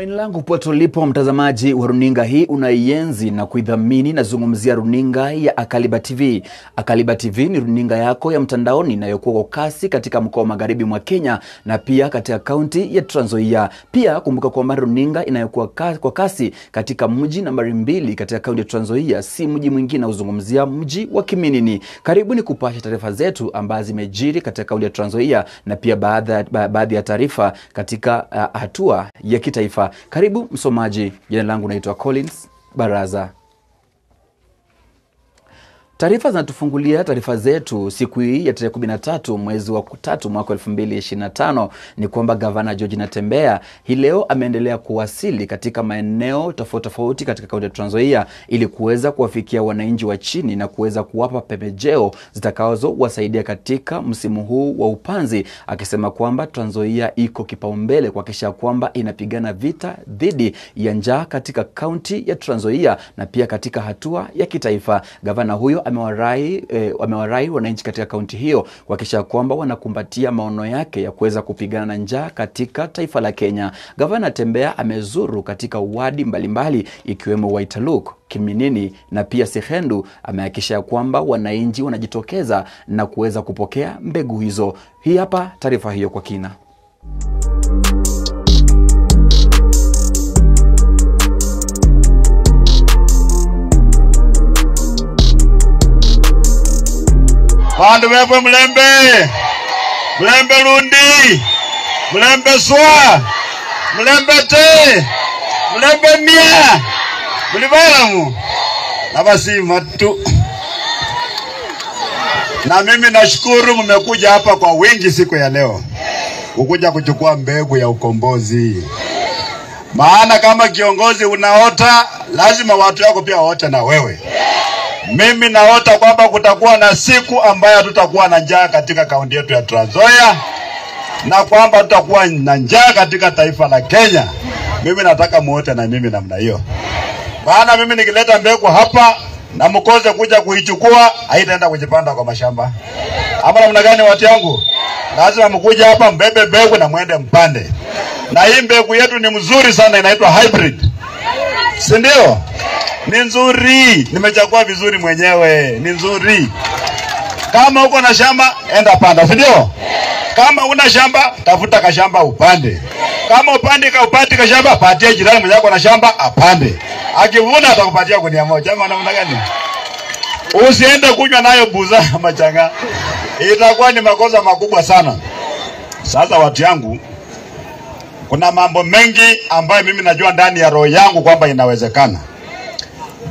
Tumaini langu popote ulipo mtazamaji wa runinga hii unaienzi na kuidhamini, na zungumzia runinga ya Akaliba TV. Akaliba TV ni runinga yako ya mtandaoni inayokuwa kwa kasi katika mkoa wa Magharibi mwa Kenya na pia katika kaunti ya Trans Nzoia. Pia kumbuka kwamba runinga inayokuwa kwa kasi katika mji nambari 2 katika kaunti ya Trans Nzoia si mji mwingine, na uzungumzia mji wa Kiminini. Karibu ni kupasha taarifa zetu ambazo zimejiri katika kaunti ya Trans Nzoia na pia baadhi ya taarifa katika hatua ya kitaifa. Karibu msomaji, jina langu naitwa Collins Baraza. Taarifa zinatufungulia taarifa zetu siku hii ya tarehe 13 mwezi wa 3 mwaka 2025 ni kwamba Gavana George Natembeya hii leo ameendelea kuwasili katika maeneo tofauti katika kaunti ya Trans Nzoia ili kuweza kuwafikia wananchi wa chini na kuweza kuwapa pembejeo zitakazo wasaidia katika msimu huu wa upanzi, akisema kwamba Trans Nzoia iko kipaumbele kuhakikisha kwamba inapigana vita dhidi ya njaa katika kaunti ya Trans Nzoia na pia katika hatua ya kitaifa. Gavana huyo amewarai wananchi katika kaunti hiyo kuhakikisha kwamba wanakumbatia maono yake ya kuweza kupigana na njaa katika taifa la Kenya. Gavana Natembeya amezuru katika wadi mbalimbali ikiwemo Waitaluk, Kiminini na pia Sikhendu. Amehakikisha kwamba wananchi wanajitokeza na kuweza kupokea mbegu hizo. Hii hapa taarifa hiyo kwa kina. Bandu befe Mlembe Lundi, Mlembe Swa, Mlembe Te, Mlembe Mia, Mlibalamu, Nabasima tu. Na mimi nashukuru mmekuja hapa kwa wingi siku ya leo, kukuja kuchukua mbegu ya ukombozi. Maana kama kiongozi unaota, lazima watu wako pia waote na wewe. Mimi naota kwamba kutakuwa na siku ambayo tutakuwa na njaa katika kaunti yetu ya Trans Nzoia, na kwamba tutakuwa na njaa katika taifa la Kenya. Mimi nataka muote na mimi namna hiyo. Maana mimi nikileta mbegu hapa na mkoze kuja kuichukua, haitaenda kujipanda kwa mashamba. Ama namna gani watu yangu? Lazima mkuje hapa mbebe mbegu na muende mpande. Na hii mbegu yetu ni mzuri sana, inaitwa hybrid. Si ndio? Ni nzuri, nimechagua vizuri mwenyewe, ni nzuri. Kama uko na shamba, enda panda, si ndio? Kama una shamba, tafuta kashamba upande. Kama upande kashamba, patia jirani mwenzako na shamba apande. Akivuna atakupatia gunia moja. Ama namna gani? Usiende kunywa nayo buza machanga. Itakuwa ni makosa makubwa sana. Sasa watu yangu, kuna mambo mengi ambayo mimi najua ndani ya roho yangu kwamba inawezekana.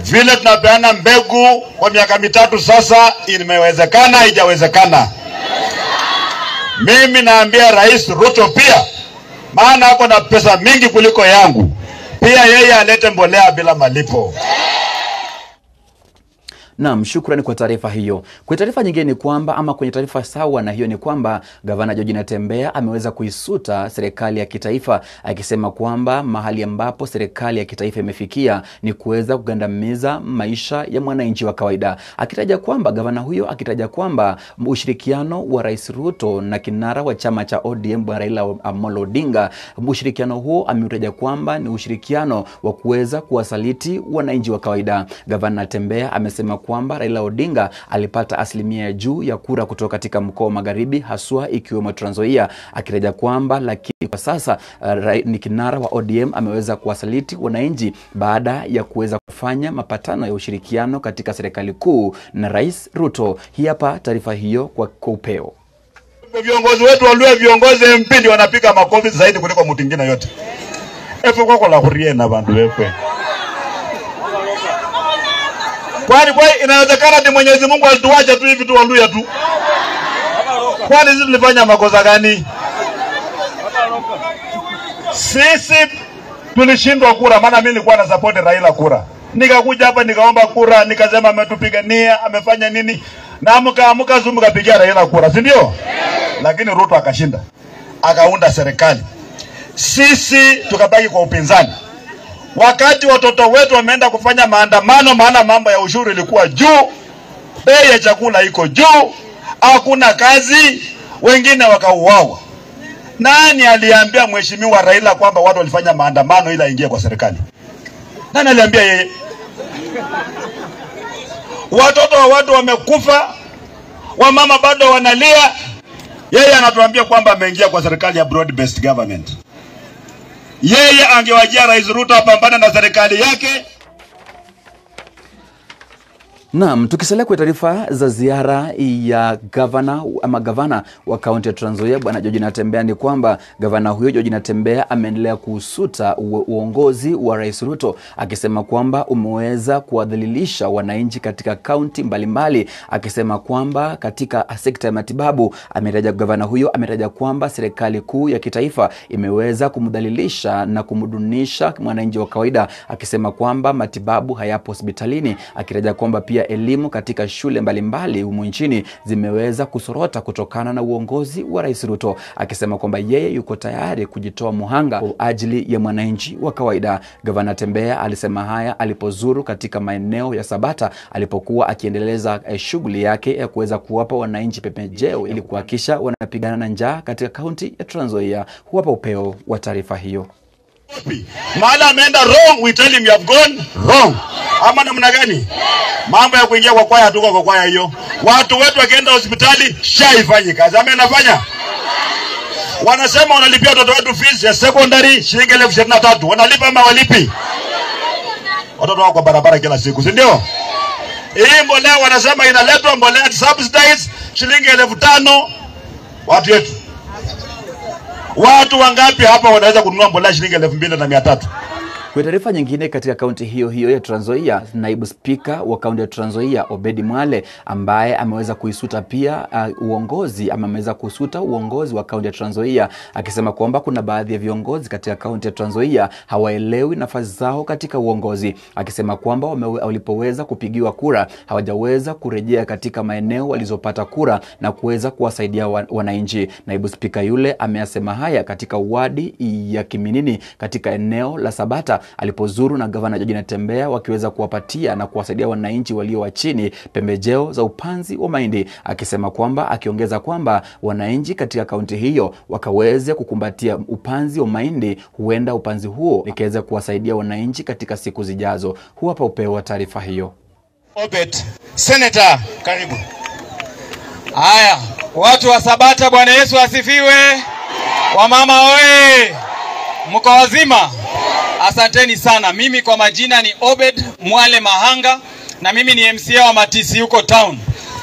Vile tunapeana mbegu kwa miaka 3 sasa, imewezekana haijawezekana? Mimi naambia Rais Ruto pia, maana ako na pesa mingi kuliko yangu, pia yeye alete mbolea bila malipo. Naam, shukrani kwa taarifa hiyo. Kwa taarifa nyingine ni kwamba, ama kwenye taarifa sawa na hiyo, ni kwamba Gavana George Natembeya ameweza kuisuta serikali ya kitaifa, akisema kwamba mahali ambapo serikali ya kitaifa imefikia ni kuweza kugandamiza maisha ya mwananchi wa kawaida. Akitaja kwamba ushirikiano wa Rais Ruto na kinara wa chama cha ODM Bwana Raila Amolo Odinga, ushirikiano huo ameutaja kwamba ni ushirikiano wa kuweza kuwasaliti wananchi wa kawaida. Gavana Natembeya amesema kwamba Raila Odinga alipata asilimia ya juu ya kura kutoka katika mkoa wa Magharibi, haswa ikiwemo Trans Nzoia, akitaja kwamba lakini kwa sasa ni kinara wa ODM ameweza kuwasaliti wananchi baada ya kuweza kufanya mapatano ya ushirikiano katika serikali kuu na Rais Ruto. Hii hapa taarifa hiyo kwa upeo. Viongozi wetu walio viongozi MP ndio wanapiga makofi zaidi kuliko mtu mwingine yote. Efe kwa la hurie na bandu wewe. Kwani inawezekana ati Mwenyezi Mungu alituacha tu hivi tu waluya tu? Kwani sisi tulifanya makosa gani? Sisi tulishindwa kura, maana mimi nilikuwa na support Raila kura. Nikakuja hapa nikaomba kura, nikasema ametupigania, amefanya nini? Na mkaamka pigia Raila kura, si ndio? Lakini Ruto akashinda. Akaunda serikali. Sisi tukabaki kwa upinzani. Wakati watoto wetu wameenda kufanya maandamano, maana mambo ya ushuru ilikuwa juu, bei ya chakula iko juu, hakuna kazi, wengine wakauawa. Nani aliambia mheshimiwa Raila kwamba watu walifanya maandamano ili aingie kwa serikali? Nani aliambia yeye? Watoto wa watu wamekufa, wamama bado wanalia. Yeye anatuambia kwamba ameingia kwa serikali ya broad based government. Yeye angewajia Rais Ruto apambane na serikali yake. Naam, tukisalia kwa taarifa za ziara ya gavana wa kaunti ya Trans Nzoia Bwana George Natembeya, ni kwamba gavana huyo George Natembeya ameendelea kusuta uongozi wa Rais Ruto, akisema kwamba umeweza kuwadhalilisha wananchi katika kaunti mbalimbali, akisema kwamba katika sekta ya matibabu gavana huyo ametaja kwamba serikali kuu ya kitaifa imeweza kumdhalilisha na kumdunisha mwananchi wa kawaida, akisema kwamba matibabu hayapo hospitalini, akitaja kwamba pia elimu katika shule mbalimbali humu nchini zimeweza kusorota kutokana na uongozi wa Rais Ruto, akisema kwamba yeye yuko tayari kujitoa muhanga kwa ajili ya mwananchi wa kawaida. Gavana Natembeya alisema haya alipozuru katika maeneo ya Sabata, alipokuwa akiendeleza shughuli yake ya kuweza kuwapa wananchi pembejeo ili kuhakikisha wanapigana na njaa katika kaunti ya Trans Nzoia. Huwapa upeo wa taarifa hiyo. Mahali ameenda wrong, we tell him you have gone wrong. Ama namna gani? Mambo ya kuingia kwa kwaya hatuko kwa kwaya hiyo. Watu wetu wakienda hospitali shaifanyi kazi. Anafanya. Wanasema wanalipia watoto wetu fees ya secondary shilingi 23,000. Wanalipa ama walipi? Watoto wako barabara kila siku, si ndio? Hii mbolea wanasema inaletwa mbolea subsidized shilingi 5,000 watu wetu. Watu wangapi hapa wanaweza kununua mbolea shilingi 2,300? Kwa taarifa nyingine katika kaunti hiyo ya Trans Nzoia, naibu spika wa kaunti ya Trans Nzoia Obedi Mwale, ambaye ameweza kuisuta pia ameweza kusuta uongozi wa kaunti ya Trans Nzoia, akisema kwamba kuna baadhi ya viongozi katika kaunti ya Trans Nzoia hawaelewi nafasi zao katika uongozi, akisema kwamba walipoweza kupigiwa kura hawajaweza kurejea katika maeneo walizopata kura na kuweza kuwasaidia wananchi. Naibu spika yule ameyasema haya katika wadi ya Kiminini katika eneo la Sabata, alipozuru na gavana George Natembeya wakiweza kuwapatia na kuwasaidia wananchi walio wa chini pembejeo za upanzi wa mahindi, akisema kwamba akiongeza kwamba wananchi katika kaunti hiyo wakaweze kukumbatia upanzi wa mahindi, huenda upanzi huo ikaweza kuwasaidia wananchi katika siku zijazo. Huwapa upeo wa taarifa hiyo. Obed, Senator, karibu. Haya, watu wa Sabata, Bwana Yesu asifiwe. Wamama oe, mko wazima? Asanteni sana. Mimi kwa majina ni Obed Mwale Mahanga na mimi ni MCA wa Matisi huko town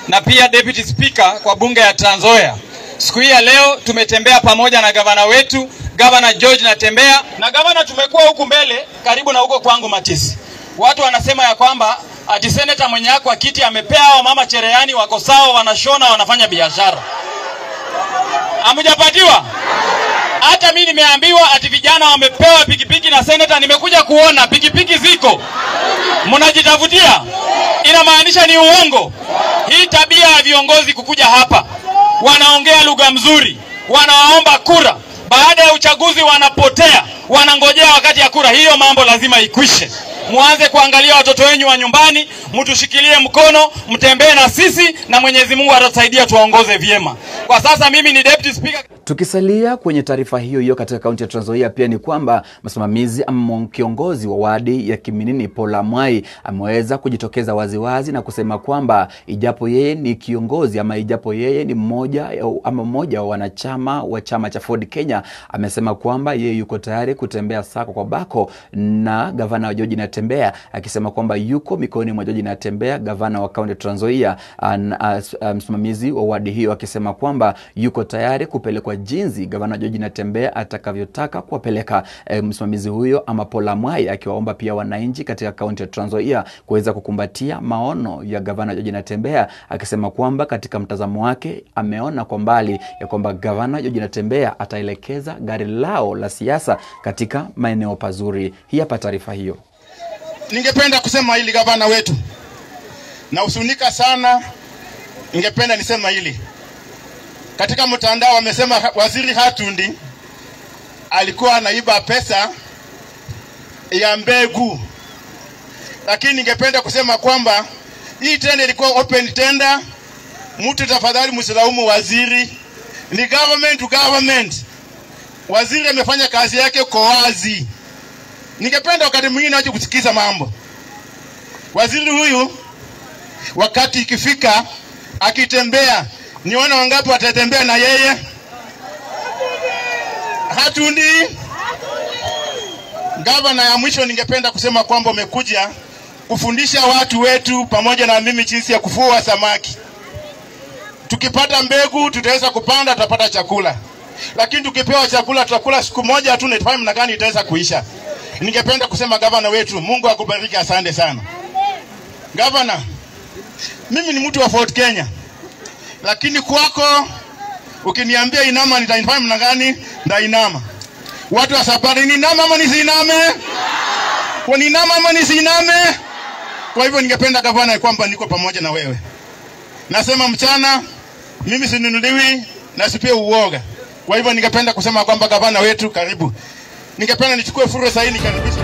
na pia deputy speaker kwa bunge ya Trans Nzoia. Siku hii ya leo tumetembea pamoja na gavana wetu, Gavana George Natembeya, na gavana tumekuwa huku mbele karibu na huko kwangu Matisi. Watu wanasema ya kwamba ati senator mwenye yako kiti amepea hao mama cherehani wako sawa, wanashona, wanafanya biashara. Hamjapatiwa? Hata mimi nimeambiwa ati vijana wamepewa pikipiki na senator. Nimekuja kuona pikipiki ziko, mnajitafutia. Inamaanisha ni uongo. Hii tabia ya viongozi kukuja hapa, wanaongea lugha mzuri, wanaomba kura, baada ya uchaguzi wanapotea, wanangojea wakati ya kura. Hiyo mambo lazima ikwishe. Muanze kuangalia watoto wenyu wa nyumbani, mtushikilie mkono, mtembee na sisi, na Mwenyezi Mungu atasaidia tuongoze vyema. Kwa sasa mimi ni deputy speaker. Tukisalia kwenye taarifa hiyo katika kaunti ya Trans Nzoia, pia ni kwamba msimamizi ama kiongozi wa wadi ya Kiminini Paul Mwai ameweza kujitokeza waziwazi na kusema kwamba ijapo yeye ni kiongozi ama ijapo yeye ni mmoja wa wanachama wa chama cha Ford Kenya, amesema kwamba yeye yuko tayari kutembea sako kwa bako na gavana George Natembeya, akisema kwamba yuko mikononi mwa George Natembeya, gavana wa kaunti ya Trans Nzoia. Msimamizi wa wadi hiyo akisema kwamba yuko tayari kupelekwa jinsi gavana George Natembeya atakavyotaka kuwapeleka. Msimamizi huyo ama Paul Mwai akiwaomba pia wananchi katika kaunti ya Trans Nzoia kuweza kukumbatia maono ya gavana George Natembeya, akisema kwamba katika mtazamo wake ameona kwa mbali ya kwamba gavana George Natembeya ataelekeza gari lao la siasa katika maeneo pazuri. Hii hapa taarifa hiyo. Ningependa kusema hili gavana wetu, na usunika sana, ningependa nisema hili. Katika mtandao wamesema waziri Hatundi alikuwa anaiba pesa ya mbegu. Lakini ningependa kusema kwamba hii tender ilikuwa open tender. Mtu tafadhali msilaumu waziri. Ni government to government. waziri amefanya kazi yake kwa wazi. Ningependa wakati mwingine aje kusikiza mambo. Waziri huyu wakati ikifika akitembea, niona wangapi watatembea na yeye? Hatundi. Gavana, ya mwisho ningependa kusema kwamba umekuja kufundisha watu wetu pamoja na mimi jinsi ya kufua samaki. Tukipata mbegu tutaweza kupanda, tutapata chakula. Lakini tukipewa chakula tutakula siku moja tu, na time na gani itaweza kuisha. Ningependa kusema gavana wetu, Mungu akubariki, asante sana. Gavana, mimi ni mtu wa Fort Kenya. Lakini kwako ukiniambia inama nitainama na gani? Ndainama. Watu wa Sabari, ni inama ama nisiname? Kwa ni inama ama nisiname? Kwa hivyo ningependa gavana kwamba niko pamoja na wewe. Nasema mchana mimi sinunuliwi na sipe uoga. Kwa hivyo ningependa kusema kwamba gavana wetu, karibu. Ningependa nichukue fursa hii nikaribisha